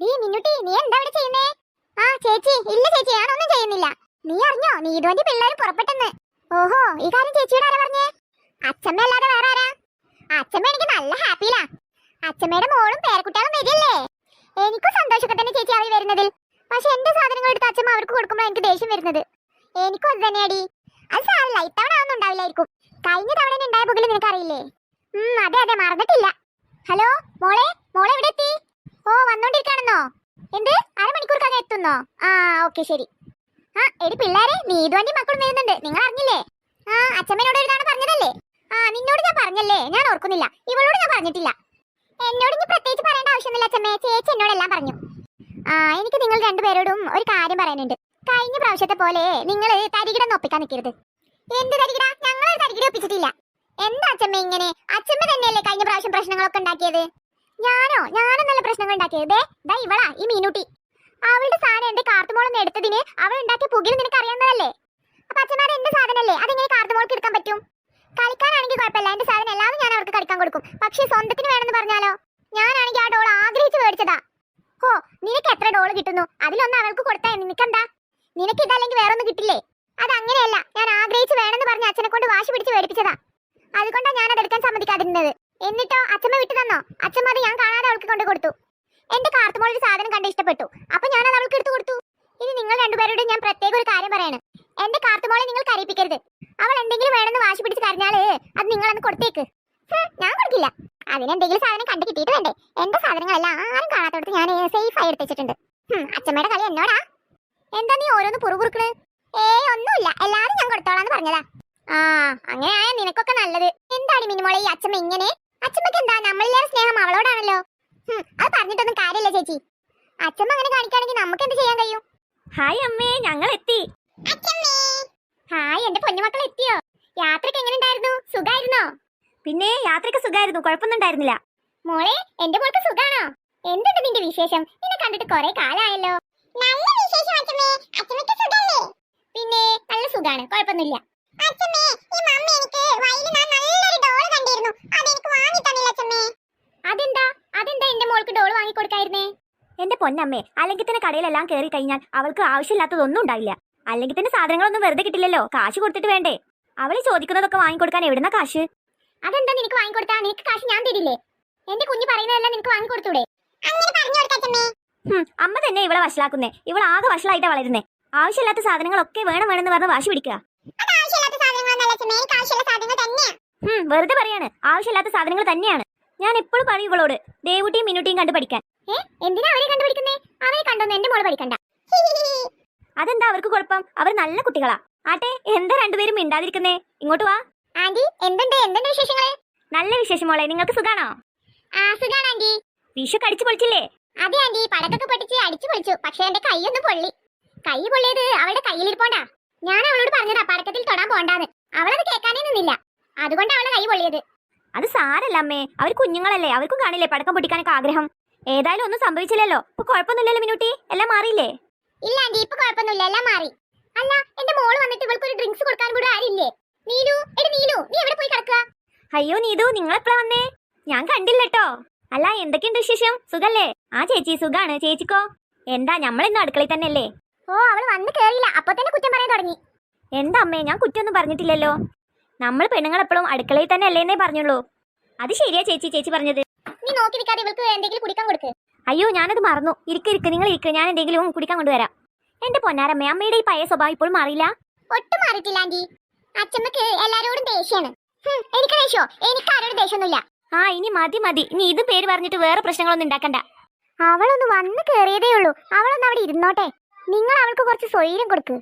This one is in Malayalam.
നീ മിന്നുട്ടി, നീ എന്താ ഇവിടെ ചെയ്യുന്നേ? ആ ചേച്ചി, ഇല്ല ചേച്ചി, ഞാനൊന്നും ചെയ്യുന്നില്ല. നീ അറിഞ്ഞോ നീതുവിന്റെ പിള്ളേർ പുറപ്പെട്ടെന്ന്? ഓഹോ, ഈ കാര്യം ചേച്ചിയോട് ആരാ പറഞ്ഞേ? അച്ഛമ്മ അല്ലാതെ വേറെ ആരാ? അച്ഛമ്മ എനിക്ക് നല്ല ഹാപ്പിയിലാ. അച്ഛമ്മയുടെ മോളും പേരക്കുട്ടികളും വരില്ലേ. എനിക്കും സന്തോഷമൊക്കെ തന്നെ ചേച്ചി അവർ വരുന്നതിൽ. പക്ഷെ എന്റെ സാധനങ്ങൾ എടുത്ത് അച്ഛമ്മ അവർക്ക് കൊടുക്കുമ്പോൾ എനിക്ക് ദേഷ്യം വരുന്നത്. എനിക്കും അത് തന്നെയാടി. അത് സാരമില്ല, ഇത്തവണ ഒന്നും ഉണ്ടാവില്ലായിരിക്കും. കഴിഞ്ഞ തവണ ഉണ്ടായ പുകല് നിനക്കറിയില്ലേ? അതെ അതെ, മറന്നിട്ടില്ല. ഹലോ മോളെ, മോളെ എവിടെ എത്തി? ഓ, വന്നോണ്ടിരിക്കാണെന്നോ? എന്ത്, അരമണിക്കൂർക്കകം എത്തുന്നോ? ആ ഓക്കെ ശരി. എടി പിള്ളേരെ, നീതുവാന്റെ മക്കളും വരുന്നുണ്ട്, നിങ്ങൾ അറിഞ്ഞില്ലേ? അച്ഛമ്മനോട് ഒരു തവണ പറഞ്ഞതല്ലേ? നിന്നോട് ഞാൻ പറഞ്ഞല്ലേ? ഞാൻ ഓർക്കുന്നില്ല. ഇവളോട് ഞാൻ പറഞ്ഞിട്ടില്ല. എന്നോട് ഇനി പ്രത്യേകിച്ച് പറയേണ്ട ആവശ്യമൊന്നുമില്ല അച്ഛമ്മേ, ചേച്ചി എന്നോടെല്ലാം പറഞ്ഞു. എനിക്ക് നിങ്ങൾ രണ്ടുപേരോടും ഒരു കാര്യം പറയാനുണ്ട്. കഴിഞ്ഞ പ്രാവശ്യത്തെ പോലെ നിങ്ങൾ തരികിടന്ന് ഒപ്പിക്കാൻ നിൽക്കരുത്. എന്ത് തരികിട? ഞങ്ങൾ തരികിട ഒപ്പിച്ചിട്ടില്ല. എന്താ അച്ഛമ്മ ഇങ്ങനെ? അച്ഛമ്മ തന്നെയല്ലേ കഴിഞ്ഞ പ്രാവശ്യം പ്രശ്നങ്ങളൊക്കെ ഉണ്ടാക്കിയത്? ഞാനും നല്ല പ്രശ്നങ്ങൾ ഉണ്ടാക്കിയത് ദാ ഇവളാ, ഈ മീനൂട്ടി. അവളുടെ സാധനം എന്റെ കാർത്തുമോളൊന്ന് എടുത്തതിന് അവൾ ഉണ്ടാക്കിയ പുകയിൽ നിനക്ക് അറിയാവുന്നതല്ലേ? അപ്പൊ അച്ഛന്മാരെ എന്റെ സാധനല്ലേ, അതെങ്ങനെ കാർത്തുമോൾക്ക് എടുക്കാൻ പറ്റും? കളിക്കാനാണെങ്കിൽ കുഴപ്പമില്ല, എന്റെ സാധനം എല്ലാവരും ഞാൻ അവർക്ക് കളിക്കാൻ കൊടുക്കും. പക്ഷേ സ്വന്തത്തിന് വേണമെന്ന് പറഞ്ഞാലോ? ഞാനാണെങ്കിൽ ആ ഡോൾ ആഗ്രഹിച്ച് മേടിച്ചതാ. ഓ, നിനക്ക് എത്ര ഡോള് കിട്ടുന്നു? അതിലൊന്ന് അവൾക്ക് കൊടുത്താ നിനക്കെന്താ? നിനക്ക് ഇതല്ലെങ്കിൽ വേറൊന്നും കിട്ടില്ലേ? അതങ്ങനെയല്ല, ഞാൻ ആഗ്രഹിച്ച് വേണമെന്ന് പറഞ്ഞ് അച്ഛനെ കൊണ്ട് വാശി പിടിച്ച് മേടിപ്പിച്ചതാ. അതുകൊണ്ടാ ഞാൻ അതെടുക്കാൻ സമ്മതിക്കാതിരുന്നത്. എന്നിട്ടോ അച്ഛമ്മ വിട്ടു തന്നോ? അച്ഛമ്മ അത് ഞാൻ കാണാതെ അവൾക്ക് കൊണ്ട് കൊടുത്തു. എന്റെ കാർത്തുമോളൊരു സാധനം കണ്ട് ഇഷ്ടപ്പെട്ടു, അപ്പൊ ഞാൻ അത് അവൾക്ക് എടുത്തു കൊടുത്തു. ഇനി നിങ്ങൾ രണ്ടുപേരോട് ഞാൻ പ്രത്യേക ഒരു കാര്യം പറയാണ്. എന്റെ കാർത്തുമോളെ നിങ്ങൾ കരയിപ്പിക്കരുത്. അവൾ എന്തെങ്കിലും വേണമെന്ന് വാശി പിടിച്ച് കരഞ്ഞാല് അത് നിങ്ങളന്ന് കൊടുത്തേക്ക്. ഞാൻ കൊടുക്കില്ല. അതിനെന്തെങ്കിലും സാധനം കണ്ടു കിട്ടിയിട്ട് വേണ്ടേ? എന്റെ സാധനങ്ങളെല്ലാം ആരും കാണാത്തോടത്ത് ഞാൻ സേഫ് ആയി എടുത്ത് വെച്ചിട്ടുണ്ട്. അച്ഛമ്മയുടെ കളി എന്നോടാ? എന്താ നീ ഓരോന്ന് പുറകുറുക്കണ്? ഒന്നുമില്ല, എല്ലാരും ഞാൻ കൊടുത്തോളാന്ന് പറഞ്ഞതാ. അങ്ങനെ ആയാ നിനക്കൊക്കെ നല്ലത്. എന്താണ് മിനിമോളെ ഈ അച്ഛമ്മ ഇങ്ങനെ? അച്ഛമ്മക്ക് എന്താ നമ്മളിലേറെ സ്നേഹം അവളോടാണല്ലോ. അത് പറഞ്ഞിട്ടൊന്നും കാര്യമില്ല ചേച്ചി. അച്ഛമ്മ അങ്ങനെ കാണിക്കുകയാണെങ്കിൽ നമുക്ക് എന്ത് ചെയ്യാൻ കഴിയും? ഹായ് അമ്മേ, ഞങ്ങൾ എത്തി. ഹായ്, എന്റെ പൊന്നുമക്കൾ എത്തിയോ? യാത്രക്ക് എങ്ങനെ ഉണ്ടായിരുന്നു? സുഖായിരുന്നോ? പിന്നെ യാത്രക്ക് സുഖമായിരുന്നു, കുഴപ്പമൊന്നും ഉണ്ടായിരുന്നില്ല. മോളെ, എന്റെ മോൾക്ക് സുഖാണോ? എന്തുണ്ട് നിന്റെ വിശേഷം? നിന്നെ കണ്ടിട്ട് കുറെ കാലമായല്ലോ. നല്ല വിശേഷം അച്ഛമ്മേ. അച്ഛമ്മക്ക് സുഖല്ലേ? പിന്നെ നല്ല സുഖാണ്, കുഴപ്പമൊന്നുമില്ല. അച്ഛമ്മേ, ഈ മമ്മി എനിക്ക് വഴിയിൽ ഞാൻ നല്ലൊരു ഡോൾ കണ്ടിരുന്നു. അതെനിക്ക് വാങ്ങി തന്നില്ല അച്ഛമ്മേ. അതെന്താ എന്റെ മോൾക്ക് ഡോൾ വാങ്ങി കൊടുക്കായിരുന്നേ? എന്റെ പൊന്നമ്മേ, അല്ലെങ്കിൽ തന്നെ കടയിലെല്ലാം കയറി കഴിഞ്ഞാൽ അവൾക്ക് ആവശ്യമില്ലാത്തതൊന്നും ഉണ്ടാവില്ല. അല്ലെങ്കിൽ തന്നെ സാധനങ്ങളൊന്നും വെറുതെ കിട്ടില്ലല്ലോ, കാശ് കൊടുത്തിട്ട് വേണ്ടേ? അവള് ചോദിക്കുന്നതൊക്കെ വാങ്ങിക്കൊടുക്കാൻ എവിടുന്ന കാശ്? അതെന്താ നിനക്ക് വാങ്ങിക്കൊടുത്താ? നിനക്ക് കാശ് ഞാൻ തരില്ലേ? എന്റെ കുഞ്ഞു പറയുന്നതെല്ലാം നിനക്ക് വാങ്ങിക്കൊടുത്തൂടെ? അമ്മ തന്നെ ഇവളെ വഷളാക്കുന്നേ. ഇവൾ ആകെ വഷളായിട്ടാ വളരുന്നേ. ആവശ്യമില്ലാത്ത സാധനങ്ങളൊക്കെ വേണമെന്ന് പറഞ്ഞ് വാശി പിടിക്കുക. വെറുതെ പറയാണ്, ആവശ്യമില്ലാത്ത സാധനങ്ങൾ തന്നെയാണ്. ഞാൻ എപ്പോഴും പറയും ഇവളോട് ദേവുട്ടിയും മിനുട്ടിയും കണ്ടു പഠിക്കാൻ. എന്തിനാ അവരെ കണ്ടുപിടിക്കുന്നേ? അവരെ കണ്ടൊന്നും എന്റെ മോള് പഠിക്കണ്ട. അതെന്താ അവർക്ക് കുഴപ്പം? അവർ നല്ല കുട്ടികളാ. ആട്ടെ, എന്താ രണ്ടുപേരും മിണ്ടാതിരിക്കുന്നേ? ഇങ്ങോട്ട് വാ. ആന്റി, എന്തുണ്ട് വിശേഷങ്ങള്? നല്ല വിശേഷം മോളെ, നിങ്ങൾക്ക് സുഖാണോ? സുഖാണ് ആന്റി. വിഷു കടിച്ചു പൊളിച്ചില്ലേ? അതെ ആന്റി, പടക്കൊക്കെ പൊട്ടിച്ച് അടിച്ചു പൊളിച്ചു. പക്ഷെ എന്റെ കൈയൊന്നും പൊള്ളി. കൈ പൊള്ളിയത് അവളുടെ കയ്യിലിരിപ്പോണ്ടാ. ഞാൻ അവളോട് പറഞ്ഞതാ പടക്കത്തിൽ തൊടാൻ പോണ്ടാന്ന്. അവളത് കേൾക്കാനേ നിന്നില്ല. അതുകൊണ്ട് അവളെ കൈ പൊള്ളിയത്. അത് സാരല്ല അമ്മേ, അവർ കുഞ്ഞുങ്ങളല്ലേ, അവർക്കും കാണില്ലേ പടക്കം പൊട്ടിക്കാനൊക്കെ ആഗ്രഹം. ഏതായാലും ഒന്നും സംഭവിച്ചില്ലല്ലോ. ഇപ്പൊ കുഴപ്പമൊന്നുമില്ലല്ലോ മിനുട്ടി, എല്ലാം മാറിയില്ലേ? ഇല്ല ആന്റി, ഇപ്പൊ കുഴപ്പമൊന്നുമില്ല, എല്ലാം മാറി. അല്ല, എന്റെ മോള് വന്നിട്ട് ഇവൾക്ക് ഒരു ഡ്രിങ്ക്സ് കൊടുക്കാൻ കൂടെ ആരില്ലേ? നീലു, നീലു, നീ എവിടെ പോയി കിടക്കുക? അയ്യോ നീതു, നിങ്ങൾ എപ്പോഴാ വന്നേ? ഞാൻ കണ്ടില്ലട്ടോ. അല്ല, എന്തൊക്കെയുണ്ട് വിശേഷം? സുഖല്ലേ? ചേച്ചി സുഖാണ്. ചേച്ചിക്കോ? എന്താ ഞമ്മളിന്ന് അടുക്കളയിൽ തന്നെ അല്ലേ? അവള് വന്ന് കേറിയില്ല, അപ്പൊ തന്നെ കുറ്റം പറയാൻ തുടങ്ങി. എന്താ അമ്മേ, ഞാൻ കുറ്റൊന്നും പറഞ്ഞിട്ടില്ലല്ലോ. നമ്മൾ പെണ്ണുങ്ങൾ എപ്പോഴും അടുക്കളയിൽ തന്നെ അല്ലേന്നേ പറഞ്ഞുള്ളൂ. അത് ശരിയാ ചേച്ചി, ചേച്ചി പറഞ്ഞത്. നീ നോക്കി നിൽക്കാതെ ഇവൾക്ക് എന്തെങ്കിലും കുടിക്കാൻ കൊടുക്ക്. അയ്യോ ഞാനത് മറന്നു. ഇരിക്ക്, നിങ്ങൾ ഇരിക്ക്, ഞാൻ എന്തെങ്കിലും കുടിക്കാൻ കൊണ്ടുവരാം. എന്റെ പൊന്നാരമ്മേ, അമ്മയുടെ ഈ പഴയ സ്വഭാവം ഇപ്പോഴും മാറിയില്ല? ഒട്ടും മാറിയിട്ടില്ല ആന്റി. അച്ഛമ്മക്ക് എല്ലാരോടും ദേഷ്യാണ്. എനിക്ക് ദേഷ്യോ? എനിക്ക് ആരോടും ദേഷ്യമൊന്നുമില്ല. ഇനി മതി. ഇനി ഇത് പേര് പറഞ്ഞിട്ട് വേറെ പ്രശ്നങ്ങളൊന്നും ഉണ്ടാക്കണ്ട. അവളൊന്ന് വന്ന് കേറിയതേ ഉള്ളൂ. അവളൊന്ന് അവിടെ ഇരുന്നോട്ടെ. നിങ്ങൾ അവൾക്ക് കുറച്ച് സ്വൈര്യം കൊടുക്ക്.